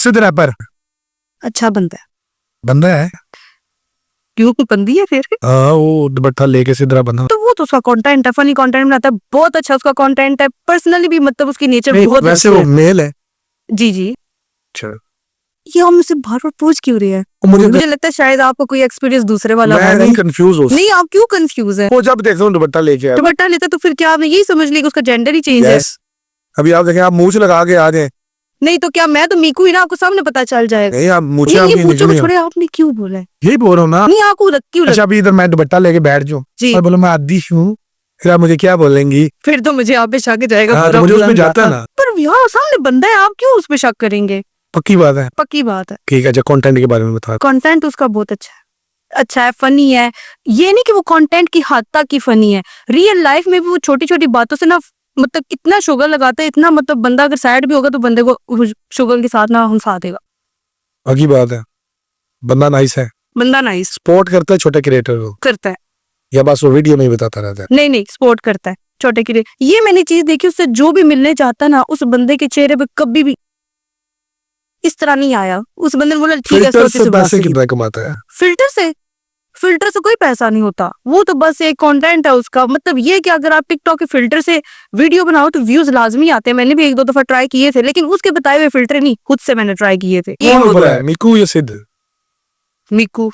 सिद्ध रैपर अच्छा बंदा है। बंदा है। क्यों, कोई बंदी है फिर? हाँ, वो दुपट्टा लेके सिद्धरा बंदा। तो वो तो उसका कंटेंट है, फनी कंटेंट बनाता है, बहुत अच्छा उसका कंटेंट है, पर्सनली भी मतलब उसकी नेचर नहीं, बहुत वैसे अच्छी वो है। मेल है। जी जी। अच्छा, ये हम मुझसे बार बार पूछ क्यों रही है? मुझे लगता है शायद आपको कोई एक्सपीरियंस दूसरे वाला मैं है। नहीं कंफ्यूज हो। नहीं, आप क्यों कंफ्यूज है? वो जब देखता हूँ दुपट्टा लेके आया। दुपट्टा लेता तो फिर क्या आपने यही समझ लिया कि उसका जेंडर ही चेंज है? Yes. अभी आप देखें, आप मूछ लगा के आ जाए। नहीं तो क्या मैं तो मीकू ही ना, आपको सामने पता चल जाएगा। नहीं, आप मूछे नहीं, ये आपकी पूछो निकली छोड़े, आपने क्यों बोला है? यही बोल रहा हूँ ना। नहीं, आपको क्यों अच्छा, अभी इधर मैं दुपट्टा लेके बैठ जाऊँ जी। और बोलो मैं आदि हूँ, फिर आप मुझे क्या बोलेंगी? फिर तो मुझे आप पे शक जाएगा। हाँ, तो मुझे उसमें जाता है ना। पर यार सामने बंदा है, आप क्यों उस पे शक करेंगे? पक्की बात है। पक्की बात है। ठीक है, अच्छा कंटेंट के बारे में बता। कंटेंट उसका बहुत अच्छा है, फनी है। ये नहीं कि वो कंटेंट की हद तक ही फनी है, रियल लाइफ में भी वो छोटी छोटी बातों से ना मतलब इतना शुगर लगाता है, इतना मतलब बंदा अगर सैड भी होगा तो बंदे को शुगर के साथ ना हंसा देगा। पक्की बात है, बंदा नाइस है। बंदा नाइस सपोर्ट करता है छोटे क्रिएटर को, करता है। या बस वो वीडियो में ही बताता रहता है? नहीं, सपोर्ट करता है छोटे के लिए। ये मैंने चीज देखी, उससे जो भी मिलने चाहता ना, उस बंदे के चेहरे पे कभी भी इस तरह नहीं आया। उस बंदे ने बोला ठीक है, फिल्टर से पैसे बात कितना कमाता है? फिल्टर से कोई पैसा नहीं होता, वो तो बस एक कंटेंट है उसका। मतलब ये कि अगर आप टिकटॉक के फिल्टर से वीडियो बनाओ तो व्यूज लाजमी आते हैं। मैंने भी एक दो दफा ट्राई किए थे, लेकिन उसके बताए हुए फिल्टर नहीं, खुद से मैंने ट्राई किए थे। कौन बोला है, मिकू या सिद्ध? मिकू